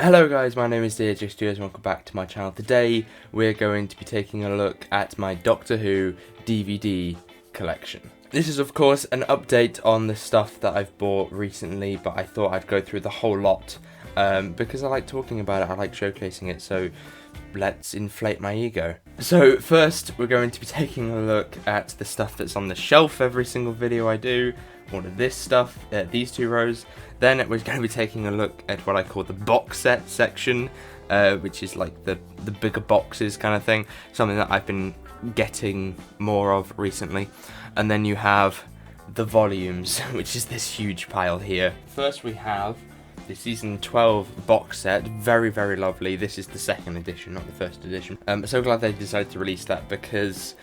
Hello guys, my name is DJ Studios and welcome back to my channel. Today we're going to be taking a look at my Doctor Who DVD collection. This is of course an update on the stuff that I've bought recently, but I thought I'd go through the whole lot because I like talking about it, I like showcasing it, so let's inflate my ego. So first we're going to be taking a look at the stuff that's on the shelf every single video I do. All of this stuff, these two rows. Then we're going to be taking a look at what I call the box set section, which is like the bigger boxes kind of thing, something that I've been getting more of recently. And then you have the volumes, which is this huge pile here. First we have the season 12 box set, very lovely. This is the second edition, not the first edition. I'm so glad they decided to release that, because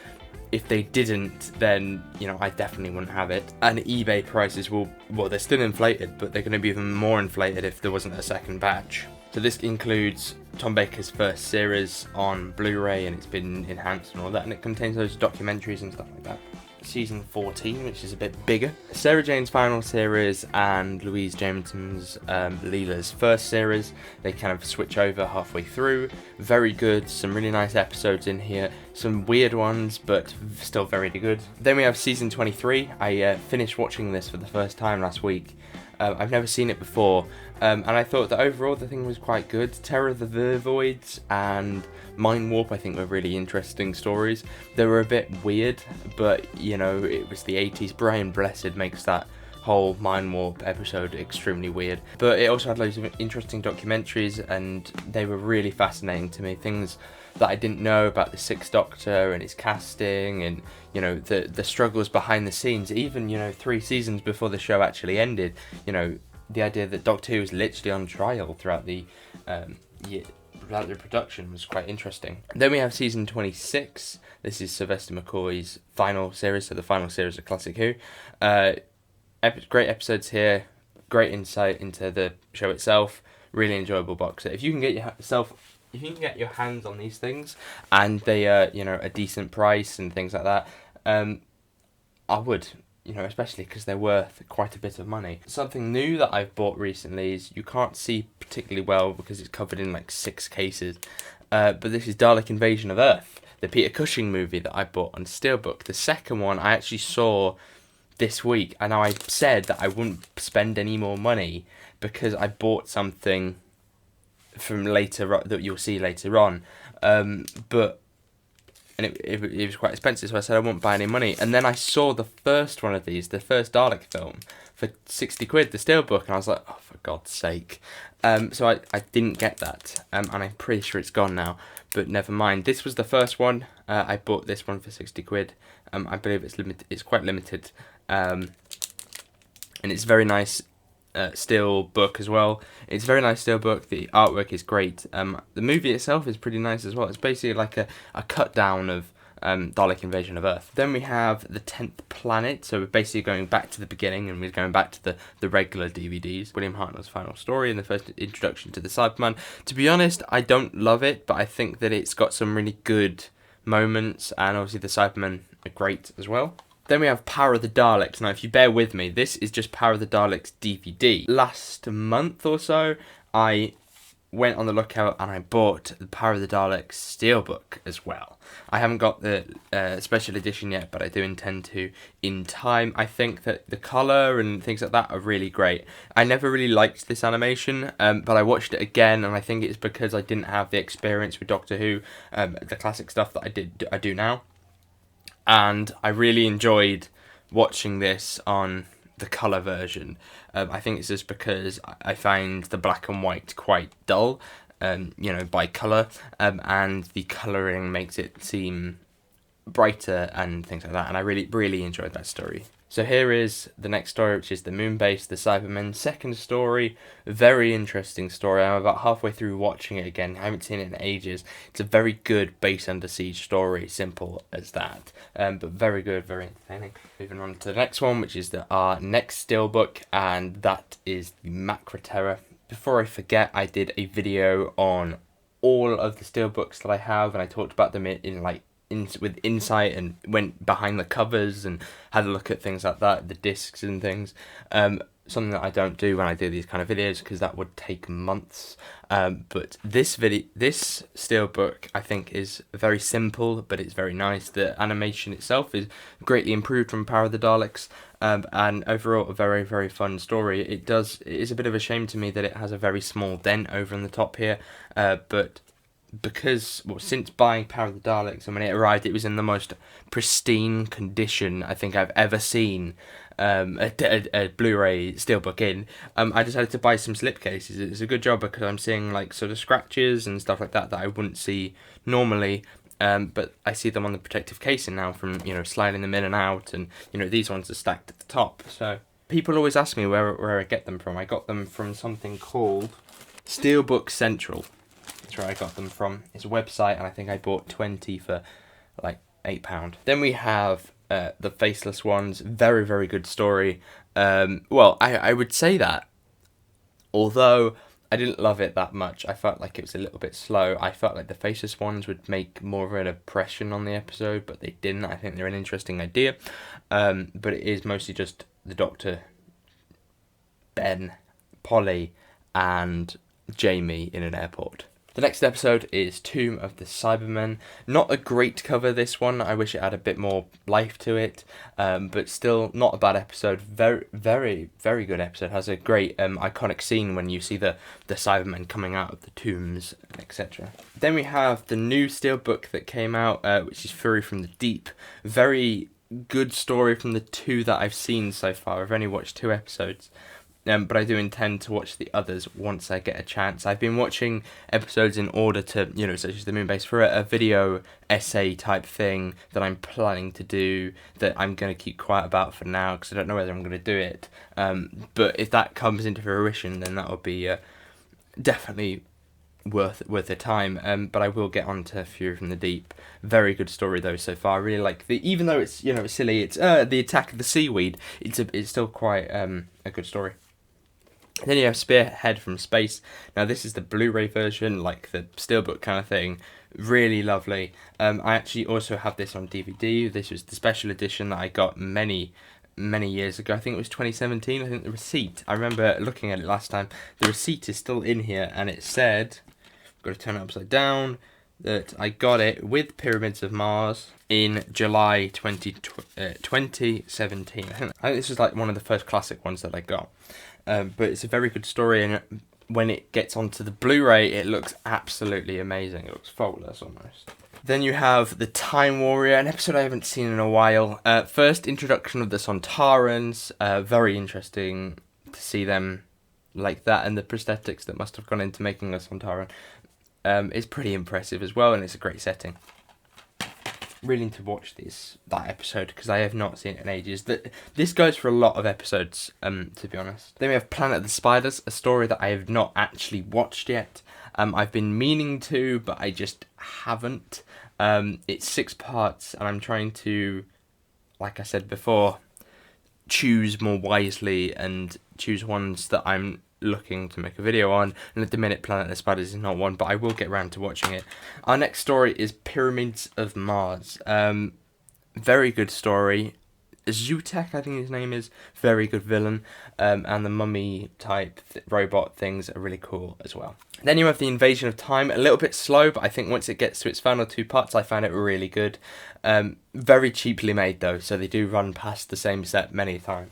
if they didn't, then, you know, I definitely wouldn't have it. And eBay prices well, they're still inflated, but they're going to be even more inflated if there wasn't a second batch. So this includes Tom Baker's first series on Blu-ray, and it's been enhanced and all that, and it contains those documentaries and stuff like that. Season 14, which is a bit bigger. Sarah Jane's final series and Louise Jameson's Leela's first series. They kind of switch over halfway through. Very good, some really nice episodes in here. Some weird ones, but still very good. Then we have season 23. I finished watching this for the first time last week. I've never seen it before, and I thought that overall the thing was quite good. Terror of the Vervoids and Mind Warp, I think, were really interesting stories. They were a bit weird, but, you know, it was the 80s. Brian Blessed makes that whole Mind Warp episode extremely weird. But it also had loads of interesting documentaries, and they were really fascinating to me. Things that I didn't know about the Sixth Doctor and his casting, and, you know, the struggles behind the scenes, even, you know, 3 seasons before the show actually ended. You know, the idea that Doctor Who was literally on trial throughout the production was quite interesting. Then we have season 26. This is Sylvester McCoy's final series, so the final series of Classic Who. Great episodes here, great insight into the show itself, really enjoyable box set. If you can get your hands on these things, and they are, you know, a decent price and things like that, I would, you know, especially because they're worth quite a bit of money. Something new that I've bought recently is, you can't see particularly well because it's covered in like 6 cases, but this is Dalek Invasion of Earth, the Peter Cushing movie that I bought on Steelbook. The second one I actually saw this week, and I said that I wouldn't spend any more money because I bought something from later that you'll see later on, but it was quite expensive, so I said I won't buy any money. And then I saw the first one of these, the first Dalek film, for 60 quid, the Steelbook, and I was like, oh, for God's sake. So I didn't get that, and I'm pretty sure it's gone now, but never mind. This was the first one. I bought this one for 60 quid. I believe it's quite limited, and it's very nice. Steelbook as well. It's a very nice Steelbook. The artwork is great. The movie itself is pretty nice as well. It's basically like a cut down of Dalek Invasion of Earth. Then we have the 10th Planet, so we're basically going back to the beginning, and we're going back to the regular DVDs. William Hartnell's final story and the first introduction to the Cybermen. To be honest, I don't love it, but I think that it's got some really good moments, and obviously the Cybermen are great as well. Then we have Power of the Daleks. Now, if you bear with me, this is just Power of the Daleks DVD. Last month or so, I went on the lookout and I bought the Power of the Daleks Steelbook as well. I haven't got the special edition yet, but I do intend to in time. I think that the colour and things like that are really great. I never really liked this animation, but I watched it again, and I think it's because I didn't have the experience with Doctor Who, the classic stuff that I do now. And I really enjoyed watching this on the colour version. I think it's just because I find the black and white quite dull, you know, by colour, and the colouring makes it seem brighter and things like that, and I really enjoyed that story. So here is the next story, which is the Moon Base, the Cybermen. Second story, very interesting story. I'm about halfway through watching it again. I haven't seen it in ages. It's a very good base under siege story, simple as that. But very good, very entertaining. Moving on to the next one, which is our next Steelbook, and that is the Macra Terror. Before I forget, I did a video on all of the Steelbooks that I have, and I talked about them with insight, and went behind the covers and had a look at things like that, the discs and things. something that I don't do when I do these kind of videos, because that would take months. But this Steelbook, I think, is very simple, but it's very nice. The animation itself is greatly improved from Power of the Daleks, and overall a very, very fun story. It is a bit of a shame to me that it has a very small dent over on the top here, but because, well, since buying Power of the Daleks, and when it arrived, it was in the most pristine condition I think I've ever seen a Blu-ray Steelbook in. I decided to buy some slipcases. It's a good job, because I'm seeing like sort of scratches and stuff like that I wouldn't see normally. But I see them on the protective casing now from, sliding them in and out, and, these ones are stacked at the top. So people always ask me where I get them from. I got them from something called Steelbook Central. That's where I got them from. It's a website, and I think I bought 20 for like £8. Then we have the Faceless Ones. Very, very good story. Well, I would say that, although I didn't love it that much. I felt like it was a little bit slow. I felt like the Faceless Ones would make more of an impression on the episode, but they didn't. I think they're an interesting idea. But it is mostly just the Doctor, Ben, Polly, and Jamie in an airport. The next episode is Tomb of the Cybermen. Not a great cover, this one. I wish it had a bit more life to it, but still not a bad episode. Very, very, very good episode. Has a great iconic scene when you see the Cybermen coming out of the tombs, etc. Then we have the new Steelbook that came out, which is Fury from the Deep. Very good story from the two that I've seen so far. I've only watched 2 episodes. But I do intend to watch the others once I get a chance. I've been watching episodes in order to, such as the Moonbase, for a video essay type thing that I'm planning to do, that I'm going to keep quiet about for now, because I don't know whether I'm going to do it. But if that comes into fruition, then that will be definitely worth the time. But I will get on to Fury from the Deep. Very good story though so far. I really like even though it's it's silly. It's the attack of the seaweed. It's still quite a good story. Then you have Spearhead from Space. Now this is the Blu-ray version, like the Steelbook kind of thing. Really lovely. I actually also have this on DVD. This was the special edition that I got many years ago. I think it was 2017. I think the receipt, I remember looking at it last time. The receipt is still in here, and it said, I've got to turn it upside down, that I got it with Pyramids of Mars in July 2017. I think this was like one of the first classic ones that I got. But it's a very good story, and when it gets onto the Blu-ray, it looks absolutely amazing. It looks faultless almost. Then you have The Time Warrior, an episode I haven't seen in a while. First introduction of the Sontarans. Very interesting to see them like that, and the prosthetics that must have gone into making a Sontaran. It's pretty impressive as well, and it's a great setting. Really need to watch that episode, because I have not seen it in ages. This goes for a lot of episodes, to be honest. Then we have Planet of the Spiders, a story that I have not actually watched yet. I've been meaning to, but I just haven't. It's 6 parts, and I'm trying to, like I said before, choose more wisely and choose ones that I'm looking to make a video on, and at the minute Planet of the Spiders is not one, but I will get around to watching it. Our next story is Pyramids of Mars. Very good story. Zutek, I think his name is, very good villain, and the mummy type robot things are really cool as well. Then you have The Invasion of Time, a little bit slow, but I think once it gets to its final 2 parts, I found it really good. Very cheaply made though, so they do run past the same set many times.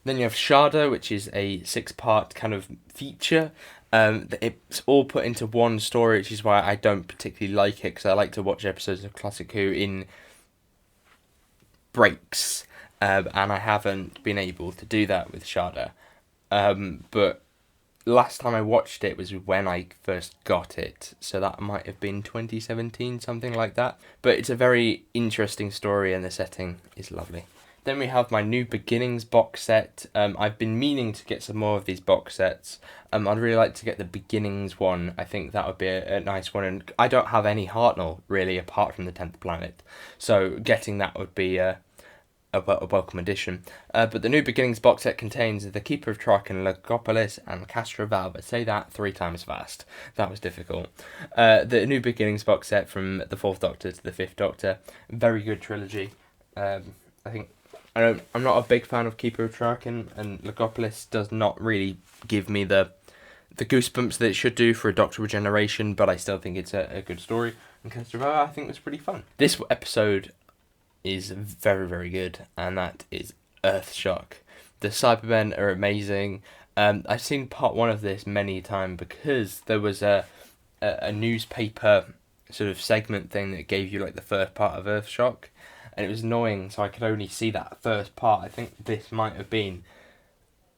Then you have Sharda, which is a 6-part kind of feature. It's all put into one story, which is why I don't particularly like it, because I like to watch episodes of Classic Who in breaks, and I haven't been able to do that with Sharda. But last time I watched it was when I first got it, so that might have been 2017, something like that. But it's a very interesting story, and the setting is lovely. Then we have my New Beginnings box set. I've been meaning to get some more of these box sets. I'd really like to get the Beginnings one. I think that would be a nice one. And I don't have any Hartnell, really, apart from the 10th Planet. So getting that would be a welcome addition. But the New Beginnings box set contains The Keeper of Traken, Legopolis, and Castrovalva. Say that 3 times fast. That was difficult. The New Beginnings box set from the 4th Doctor to the 5th Doctor. Very good trilogy. I think I'm not a big fan of Keeper of Traken, and Legopolis does not really give me the goosebumps that it should do for a Doctor Regeneration, but I still think it's a good story. And Castrovalva, I think, was pretty fun. This episode is very, very good, and that is Earthshock. The Cybermen are amazing. I've seen part 1 of this many times because there was a newspaper sort of segment thing that gave you like the first part of Earthshock, and it was annoying, so I could only see that first part. I think this might have been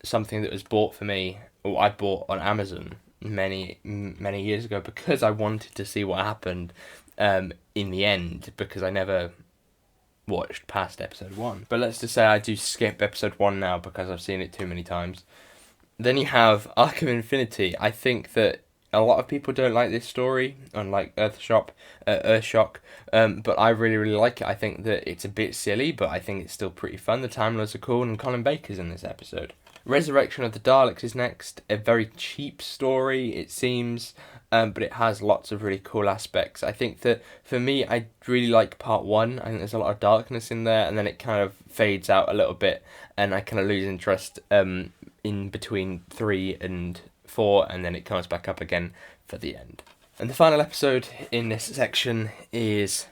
something that was bought for me, or I bought on Amazon many years ago because I wanted to see what happened in the end, because I never watched past episode 1. But let's just say I do skip episode 1 now because I've seen it too many times. Then you have Arc of Infinity. I think that a lot of people don't like this story, unlike Earthshock, but I really, really like it. I think that it's a bit silly, but I think it's still pretty fun. The Time Lords are cool, and Colin Baker's in this episode. Resurrection of the Daleks is next. A very cheap story, it seems, but it has lots of really cool aspects. I think that, for me, I really like part 1. I think there's a lot of darkness in there, and then it kind of fades out a little bit, and I kind of lose interest in between 3 and 4, and then it comes back up again for the end. And the final episode in this section is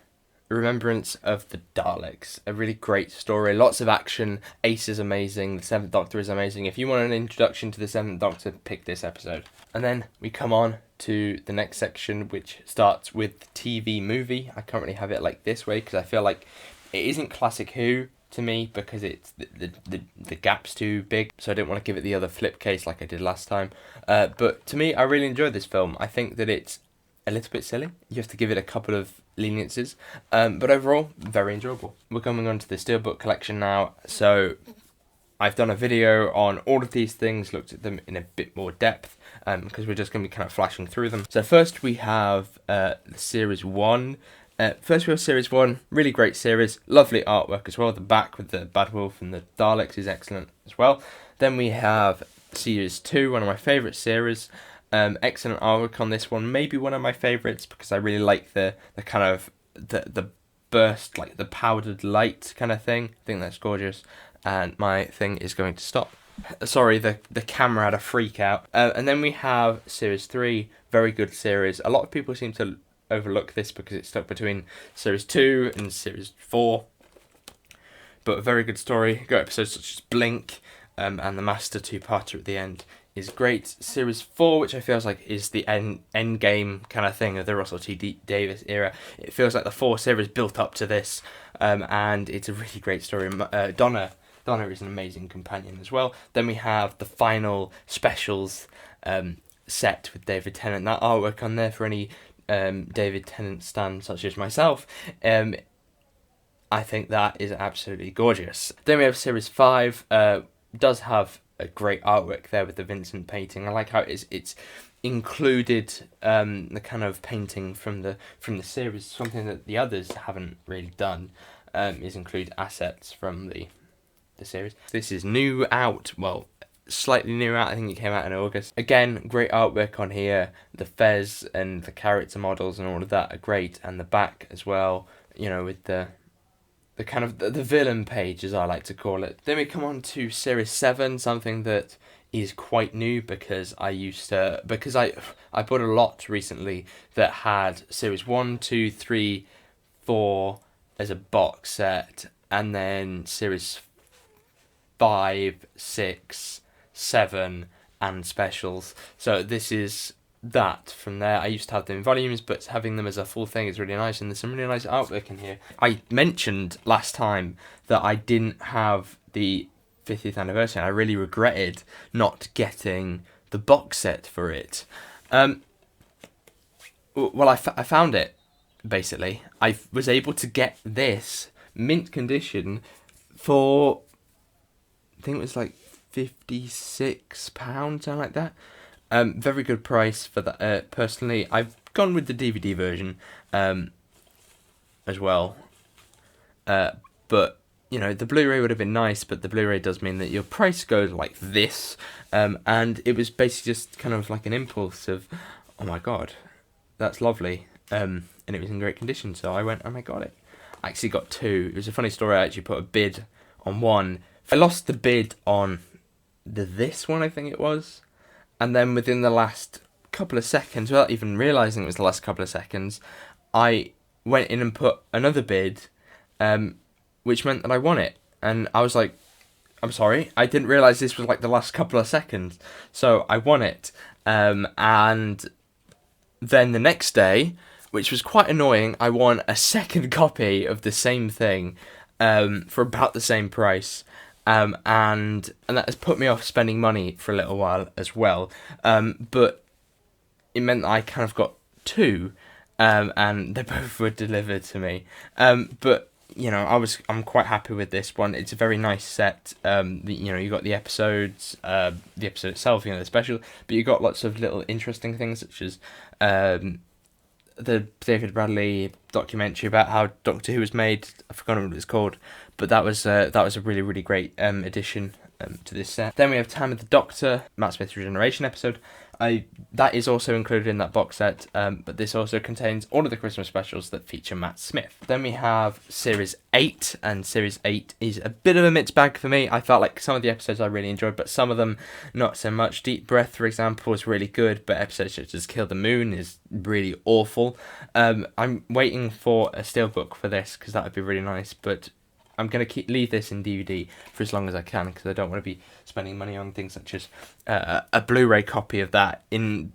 Remembrance of the Daleks. A really great story, lots of action. Ace is amazing, the 7th Doctor is amazing. If you want an introduction to the 7th Doctor, pick this episode. And then we come on to the next section, which starts with TV movie. I can't really have it like this way because I feel like it isn't classic Who to me, because it's the gap's too big, so I didn't want to give it the other flip case like I did last time. But to me, I really enjoyed this film. I think that it's a little bit silly. You have to give it a couple of leniencies, but overall, very enjoyable. We're coming on to the Steelbook collection now, so I've done a video on all of these things, looked at them in a bit more depth, because we're just going to be kind of flashing through them. So first we have Series 1. First we have Series 1, really great series, lovely artwork as well. The back with the Bad Wolf and the Daleks is excellent as well. Then we have Series 2, one of my favourite series. Excellent artwork on this one, maybe one of my favourites because I really like the kind of the burst, like the powdered light kind of thing. I think that's gorgeous, and my thing is going to stop. Sorry, the camera had a freak out. And then we have Series 3, very good series. A lot of people seem to overlook this because it's stuck between Series 2 and Series 4. But a very good story. Got episodes such as Blink, and the Master two-parter at the end is great. Series 4, which I feel like is the end game kind of thing of the Russell T Davies era. It feels like the 4 series built up to this, and it's a really great story. Donna is an amazing companion as well. Then we have the final specials set with David Tennant. That artwork on there for any David Tennant stan such as myself, I think that is absolutely gorgeous. Then we have Series 5, does have a great artwork there with the Vincent painting. I like how it's included the kind of painting from the series, something that the others haven't really done, is include assets from the series. This is new out, well, slightly new out, I think it came out in August. Again, great artwork on here. The Fez and the character models and all of that are great, and the back as well, you know, with the kind of the villain page, as I like to call it. Then we come on to Series 7, something that is quite new because I bought a lot recently that had Series 1, 2, 3, 4 as a box set, and then Series 5, 6, 7 and specials. So this is that from there. I used to have them in volumes, but having them as a full thing is really nice, and there's some really nice artwork in here. I mentioned last time that I didn't have the 50th anniversary, and I really regretted not getting the box set for it. Well, I found it, basically. I was able to get this mint condition for, I think it was like £56, something like that. Very good price for that. Personally, I've gone with the DVD version as well. But, you know, the Blu-ray would have been nice, but the Blu-ray does mean that your price goes like this. And it was basically just kind of like an impulse of, oh my god, that's lovely. And it was in great condition, so I went and I got it. I actually got 2. It was a funny story. I actually put a bid on one. I lost the bid on this one, I think it was, and then within the last couple of seconds, without even realising it was the last couple of seconds, I went in and put another bid, which meant that I won it. And I was like, I'm sorry, I didn't realise this was like the last couple of seconds. So I won it. And then the next day, which was quite annoying, I won a second copy of the same thing for about the same price. And that has put me off spending money for a little while as well. But it meant that I kind of got two, and they both were delivered to me. But you know, I'm quite happy with this one. It's a very nice set. You got the episodes, the episode itself, the special, but you got lots of little interesting things such as the David Bradley documentary about how Doctor Who was made. I've forgotten what it's called, but that was a really, really great addition to this set. Then we have Time of the Doctor, Matt Smith's Regeneration episode. That is also included in that box set, but this also contains all of the Christmas specials that feature Matt Smith. Then we have Series 8, and Series 8 is a bit of a mixed bag for me. I felt like some of the episodes I really enjoyed, but some of them not so much. Deep Breath, for example, was really good, but episodes such as Kill the Moon is really awful. I'm waiting for a Steelbook for this, because that would be really nice, but I'm going to leave this in DVD for as long as I can, because I don't want to be spending money on things such as a Blu-ray copy of that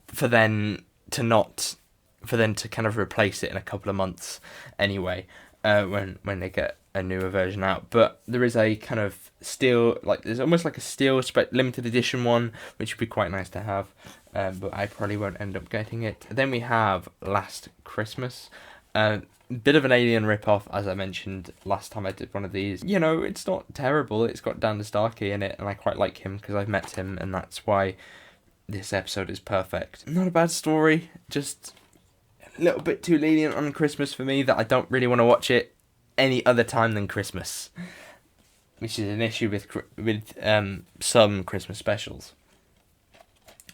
for them to kind of replace it in a couple of months anyway, when they get a newer version out. But there is a kind of there's almost like a steel limited edition one, which would be quite nice to have, but I probably won't end up getting it. Then we have Last Christmas. Bit of an Alien rip-off, as I mentioned last time I did one of these. You know, it's not terrible. It's got Dan Starkey in it, and I quite like him because I've met him, and that's why this episode is perfect. Not a bad story, just a little bit too lenient on Christmas for me, that I don't really want to watch it any other time than Christmas, which is an issue with some Christmas specials.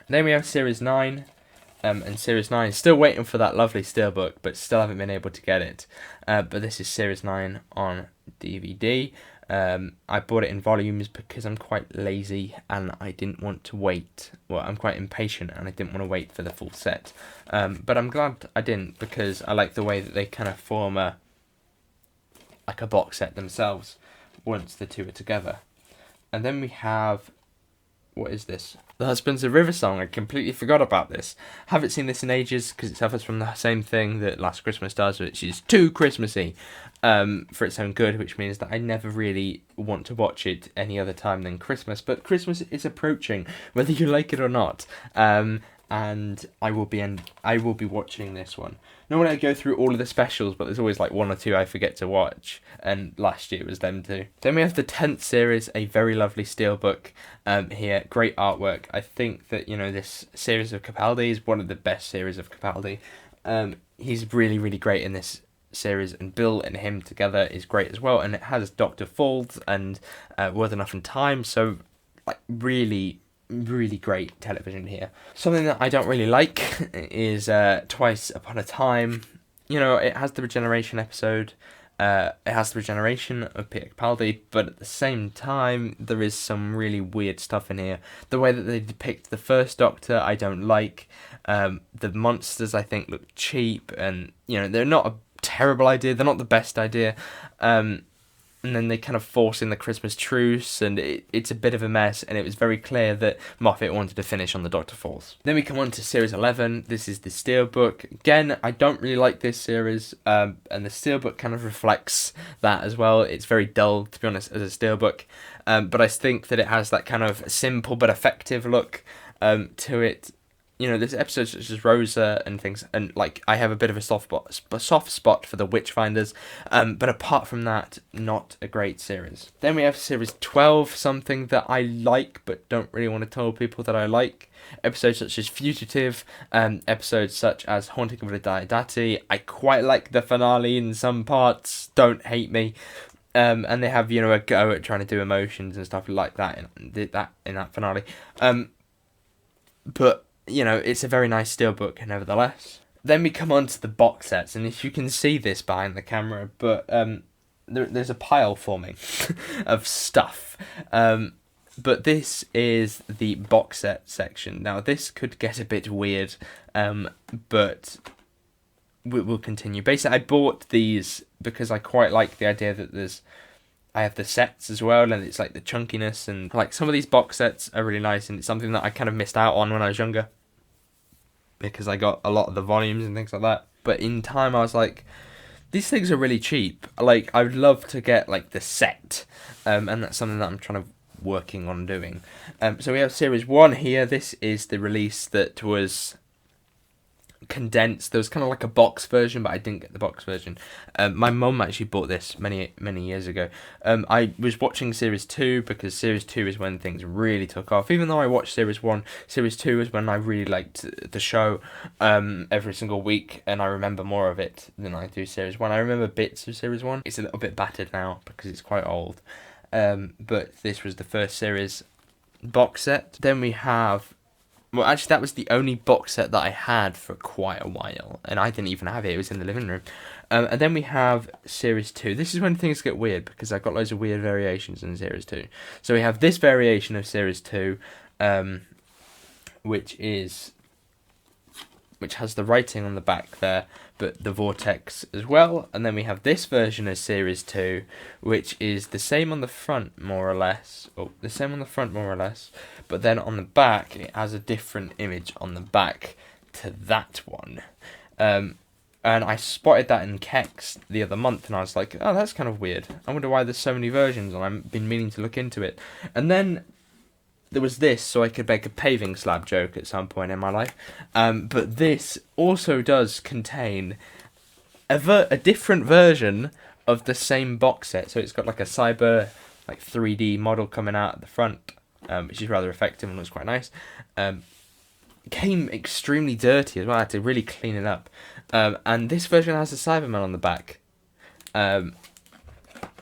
Then we have Series 9. And Series 9 is still waiting for that lovely Steelbook, but still haven't been able to get it. But this is Series 9 on DVD. I bought it in volumes because I'm quite lazy and I didn't want to wait. Well, I'm quite impatient and I didn't want to wait for the full set. But I'm glad I didn't, because I like the way that they kind of form a box set themselves once the two are together. And then we have... what is this? The Husbands of River Song. I completely forgot about this. Haven't seen this in ages because it suffers from the same thing that Last Christmas does, which is too Christmassy for its own good, which means that I never really want to watch it any other time than Christmas. But Christmas is approaching, whether you like it or not. And I will be watching this one. Normally I go through all of the specials, but there's always like one or two I forget to watch, and last year it was them too. Then we have the 10th series, a very lovely Steelbook here, great artwork. I think that, this series of Capaldi is one of the best series of Capaldi. He's really, really great in this series, and Bill and him together is great as well, and it has Dr. Falls and Worth Enough in Time, so like really great television here. Something that I don't really like is Twice Upon a Time. It has the regeneration episode, it has the regeneration of Peter Capaldi, but at the same time there is some really weird stuff in here. The way that they depict the first Doctor I don't like. The monsters I think look cheap, and they're not a terrible idea, they're not the best idea. And then they kind of force in the Christmas truce, and it's a bit of a mess, and it was very clear that Moffat wanted to finish on the Dr. Falls. Then we come on to Series 11. This is the Steelbook. Again, I don't really like this series, and the Steelbook kind of reflects that as well. It's very dull, to be honest, as a Steelbook, but I think that it has that kind of simple but effective look to it. There's episodes such as Rosa and things, and I have a bit of a soft spot for the Witchfinders, but apart from that, not a great series. Then we have Series 12, something that I like but don't really want to tell people that I like. Episodes such as Fugitive, episodes such as Haunting of the Diodati. I quite like the finale in some parts, don't hate me. And they have a go at trying to do emotions and stuff like that in that finale. But it's a very nice Steelbook nevertheless. Then we come on to the box sets, and if you can see this behind the camera, but there's a pile forming of stuff. But this is the box set section. Now, this could get a bit weird, but we'll continue. Basically, I bought these because I quite like the idea that I have the sets as well, and it's like the chunkiness, and like some of these box sets are really nice, and it's something that I kind of missed out on when I was younger because I got a lot of the volumes and things like that. But in time, I was like, these things are really cheap. Like, I would love to get like the set, and that's something that I'm trying to working on doing. So we have Series 1 here. This is the release that was condensed. There was kind of like a box version, but I didn't get the box version. My mum actually bought this many years ago. I was watching Series 2 because Series 2 is when things really took off. Even though I watched Series 1, Series 2 is when I really liked the show every single week, and I remember more of it than I do Series 1. I remember bits of Series 1. It's a little bit battered now because it's quite old. But this was the first series box set. Then we have, well, actually that was the only box set that I had for quite a while, and I didn't even have it. It was in the living room. And then we have Series 2. This is when things get weird because I've got loads of weird variations in Series 2. So we have this variation of Series 2, which has the writing on the back there, but the vortex as well. And then we have this version of Series 2, which is the same on the front, more or less. But then on the back, it has a different image on the back to that one. And I spotted that in Kex the other month, and I was like, oh, that's kind of weird. I wonder why there's so many versions, and I've been meaning to look into it. And then there was this, so I could make a paving slab joke at some point in my life. But this also does contain a different version of the same box set. So it's got like a cyber, like 3D model coming out at the front, which is rather effective and looks quite nice. It came extremely dirty as well. I had to really clean it up. And this version has a Cyberman on the back.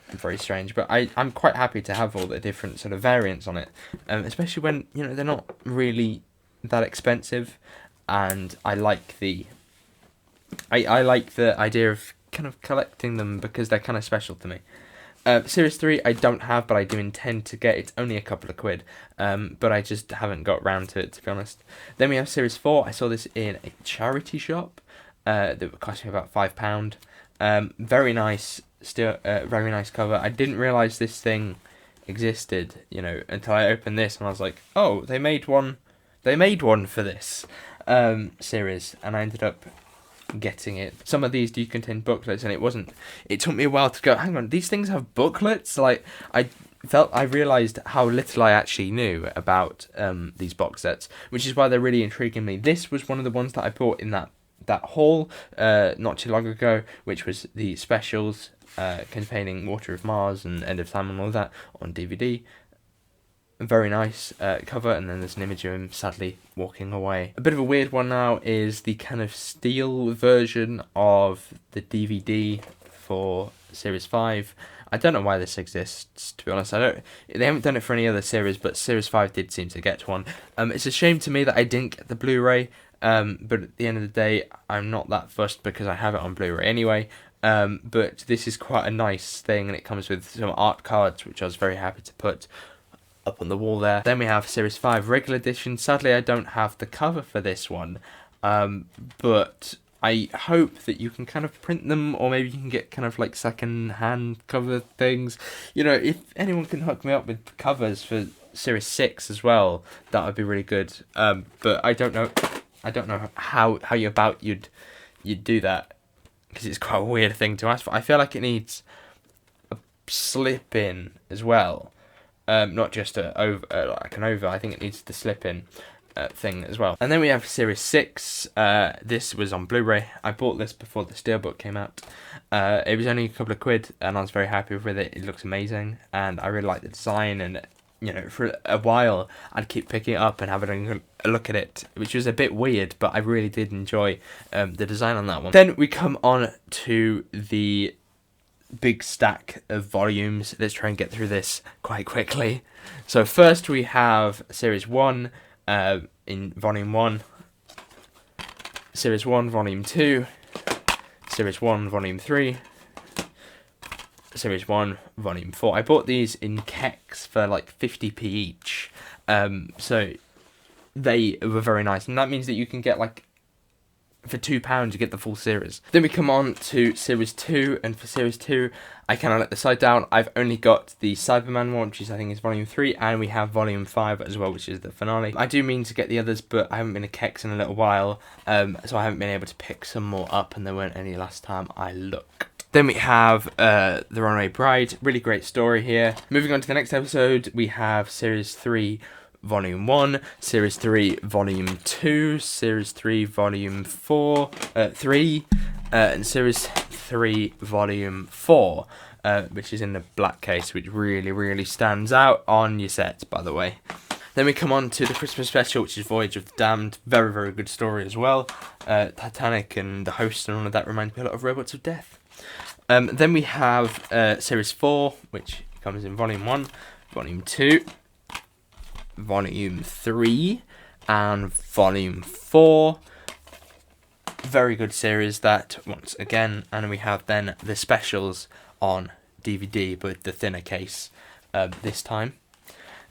Very strange, but I'm quite happy to have all the different sort of variants on it, especially when, you know, they're not really that expensive, and I like the idea of kind of collecting them because they're kind of special to me. Series 3 I don't have, but I do intend to get. It's only a couple of quid, but I just haven't got round to it, to be honest. Then we have Series 4. I saw this in a charity shop that cost me about £5. Very nice. Still, very nice cover. I didn't realise this thing existed, you know, until I opened this, and I was like, oh, they made one for this series, and I ended up getting it. Some of these do contain booklets, and it took me a while to go, hang on, these things have booklets? Like, I realised how little I actually knew about these box sets, which is why they're really intriguing me. This was one of the ones that I bought in that haul not too long ago, which was the specials containing Water of Mars and End of Time and all that on DVD. A very nice cover, and then there's an image of him sadly walking away. A bit of a weird one now is the kind of steel version of the DVD for Series 5. I don't know why this exists, to be honest. They haven't done it for any other series, but Series 5 did seem to get one. It's a shame to me that I didn't get the Blu-ray, but at the end of the day, I'm not that fussed because I have it on Blu-ray anyway. But this is quite a nice thing, and it comes with some art cards, which I was very happy to put up on the wall there. Then we have Series 5 regular edition. Sadly, I don't have the cover for this one, but I hope that you can kind of print them, or maybe you can get kind of like second-hand cover things. You know, if anyone can hook me up with covers for Series 6 as well, that would be really good. But I don't know how you'd do that, because it's quite a weird thing to ask for. I feel like it needs a slip-in as well. Not just like an over. I think it needs the slip-in thing as well. And then we have Series 6. This was on Blu-ray. I bought this before the Steelbook came out. It was only a couple of quid, and I was very happy with it. It looks amazing, and I really like the design, and you know, for a while I'd keep picking it up and having a look at it, which was a bit weird, but I really did enjoy the design on that one. Then we come on to the big stack of volumes. Let's try and get through this quite quickly. So first we have Series 1 in Volume 1, Series 1 Volume 2, Series 1 Volume 3, Series 1, Volume 4. I bought these in keks for like 50p each. So they were very nice. And that means that you can get like, for £2 you get the full series. Then we come on to Series 2, and for Series 2, I kind of let the side down. I've only got the Cybermen one, which is, I think, is Volume 3, and we have Volume 5 as well, which is the finale. I do mean to get the others, but I haven't been to Kex in a little while, so I haven't been able to pick some more up, and there weren't any last time I looked. Then we have The Runaway Bride, really great story here. Moving on to the next episode, we have Series 3, Volume 1, Series 3, Volume 2, Series 3, Volume 3, and Series 3, Volume 4, which is in the black case, which really, really stands out on your set, by the way. Then we come on to the Christmas special, which is Voyage of the Damned. Very, very good story as well. Titanic and the host and all of that remind me a lot of Robots of Death. Then we have Series 4, which comes in Volume 1, Volume 2, Volume 3, and Volume 4. Very good series that, once again. And we have then the specials on DVD, but with the thinner case this time.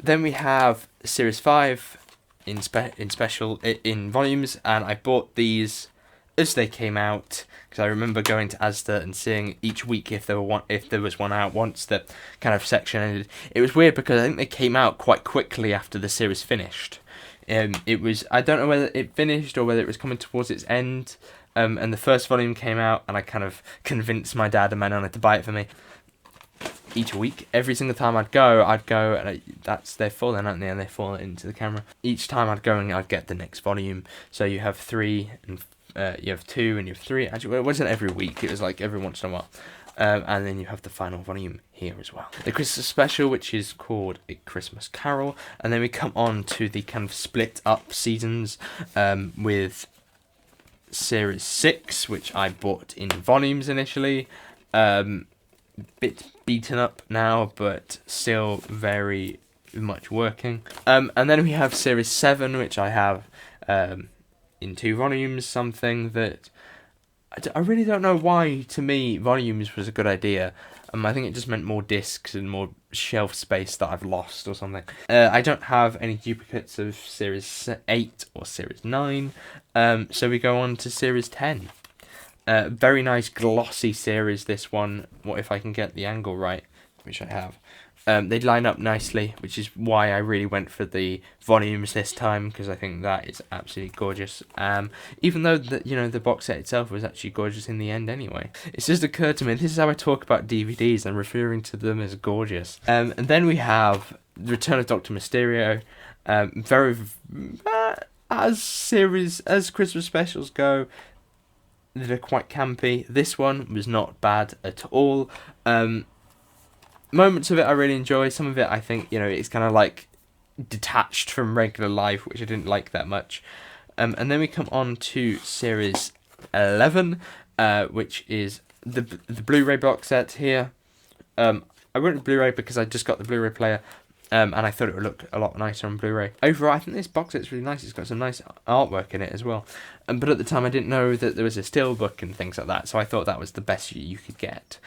Then we have Series 5 in volumes, and I bought these as they came out, because I remember going to Asda and seeing each week if there was one out once the kind of section ended. It was weird because I think they came out quite quickly after the series finished. It was, I don't know whether it finished or whether it was coming towards its end. And the first volume came out, and I kind of convinced my dad and my nana to buy it for me. Each week, every single time I'd go, and they're falling, aren't they? And they fall into the camera. Each time I'd go and I'd get the next volume. So you have 3 and you have 2 and you have 3. Actually, it wasn't every week. It was like every once in a while. And then you have the final volume here as well. The Christmas special, which is called A Christmas Carol. And then we come on to the kind of split up seasons with Series 6, which I bought in volumes initially. Bit beaten up now, but still very much working. And then we have Series 7, which I have in 2 volumes, something that I really don't know why, to me, volumes was a good idea. I think it just meant more discs and more shelf space that I've lost or something. I don't have any duplicates of Series 8 or Series 9, so we go on to Series 10. Very nice glossy series, this one. What if I can get the angle right, which I have. They line up nicely, which is why I really went for the volumes this time, because I think that is absolutely gorgeous. Even though the box set itself was actually gorgeous in the end anyway. It's just occurred to me, this is how I talk about DVDs. I'm referring to them as gorgeous. And then we have The Return of Dr. Mysterio. Very as Christmas specials go, they're quite campy. This one was not bad at all. Moments of it I really enjoy. Some of it I think, it's kind of like detached from regular life, which I didn't like that much. And then we come on to Series 11, which is the Blu-ray box set here. I went Blu-ray because I just got the Blu-ray player, and I thought it would look a lot nicer on Blu-ray. Overall, I think this box set's really nice. It's got some nice artwork in it as well. But at the time, I didn't know that there was a Steelbook and things like that, so I thought that was the best you could get.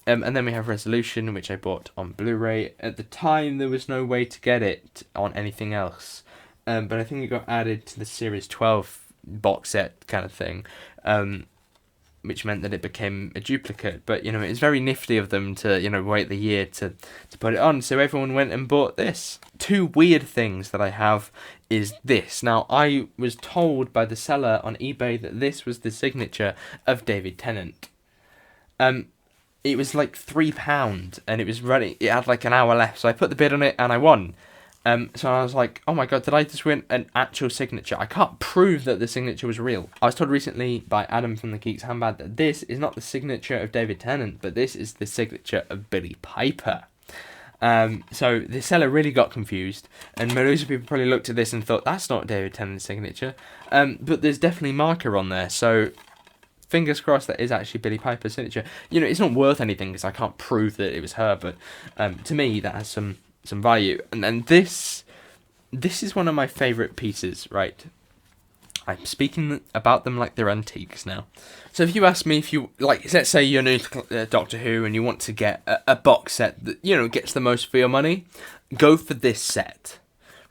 And then we have Resolution, which I bought on Blu-ray. At the time, there was no way to get it on anything else. But I think it got added to the Series 12 box set kind of thing, which meant that it became a duplicate. But, it's very nifty of them to, wait the year to put it on. So everyone went and bought this. 2 weird things that I have is this. Now, I was told by the seller on eBay that this was the signature of David Tennant. It was like £3, and it was running. It had like an hour left, so I put the bid on it, and I won. So I was like, oh my god, did I just win an actual signature? I can't prove that the signature was real. I was told recently by Adam from the Geeks Handbag that this is not the signature of David Tennant, but this is the signature of Billy Piper. So the seller really got confused, and most people probably looked at this and thought, that's not David Tennant's signature. But there's definitely marker on there, so fingers crossed that is actually Billy Piper's signature. It's not worth anything because I can't prove that it was her, but to me that has some value. And this is one of my favourite pieces, right? I'm speaking about them like they're antiques now. So if you ask me if you, like, let's say you're new to Doctor Who and you want to get a box set that, you know, gets the most for your money, go for this set,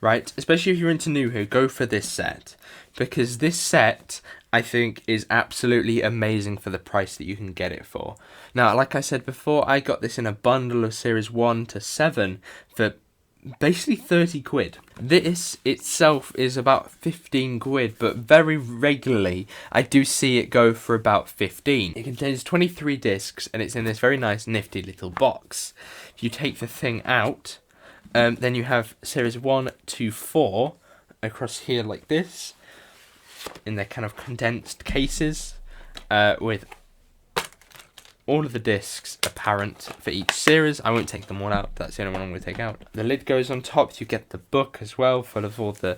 right? Especially if you're into New Who, go for this set. Because this set, I think, is absolutely amazing for the price that you can get it for. Now, like I said before, I got this in a bundle of series 1 to 7 for basically 30 quid. This itself is about 15 quid, but very regularly I do see it go for about 15. It contains 23 discs and it's in this very nice nifty little box. If you take the thing out, then you have series 1 to 4 across here like this, in their kind of condensed cases, with all of the discs apparent for each series. I won't take them all out, that's the only one I'm going to take out. The lid goes on top, you get the book as well, full of all the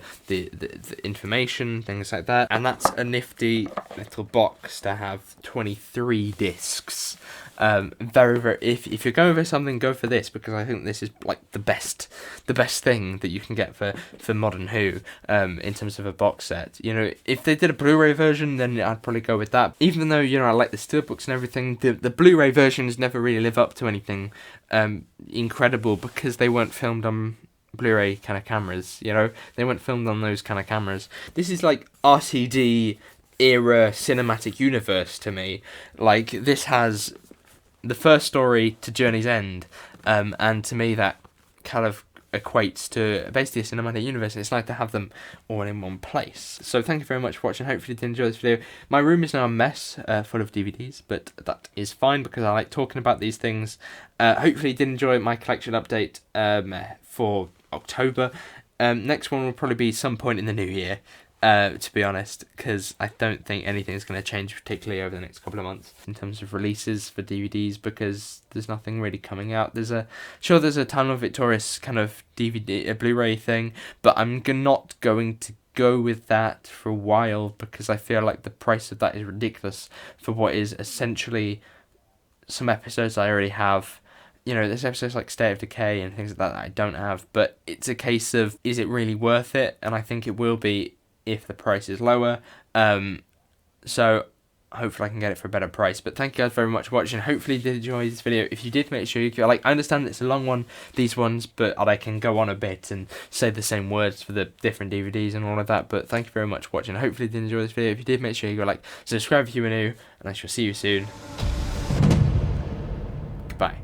information, things like that. And that's a nifty little box to have 23 discs. Very, if you're going for something, go for this, because I think this is like the best thing that you can get for modern Who, in terms of a box set. You know, if they did a Blu-ray version, then I'd probably go with that. Even though, you know, I like the Steelbooks and everything, the Blu-ray versions never really live up to anything incredible, because they weren't filmed on Blu-ray kind of cameras. You know, they weren't filmed on those kind of cameras. This is like RTD era cinematic universe to me. Like, this has the first story to Journey's End, and to me that kind of equates to basically a cinematic universe. It's like to have them all in one place. So thank you very much for watching. Hopefully you did enjoy this video. My room is now a mess, full of DVDs, but that is fine because I like talking about these things. Hopefully you did enjoy my collection update for October. Next one will probably be some point in the new year, to be honest, because I don't think anything's going to change particularly over the next couple of months in terms of releases for DVDs, because there's nothing really coming out. There's a Time of Victorious kind of DVD, a Blu-ray thing, but I'm not going to go with that for a while, because I feel like the price of that is ridiculous for what is essentially some episodes I already have. You know, there's episodes like State of Decay and things like that I don't have, but it's a case of, is it really worth it? And I think it will be if the price is lower. So hopefully I can get it for a better price. But thank you guys very much for watching. Hopefully you did enjoy this video. If you did, make sure you like, I understand it's a long one, these ones, but I can go on a bit and say the same words for the different DVDs and all of that. But thank you very much for watching. Hopefully you did enjoy this video. If you did, make sure you go like, subscribe if you were new, and I shall see you soon. Goodbye.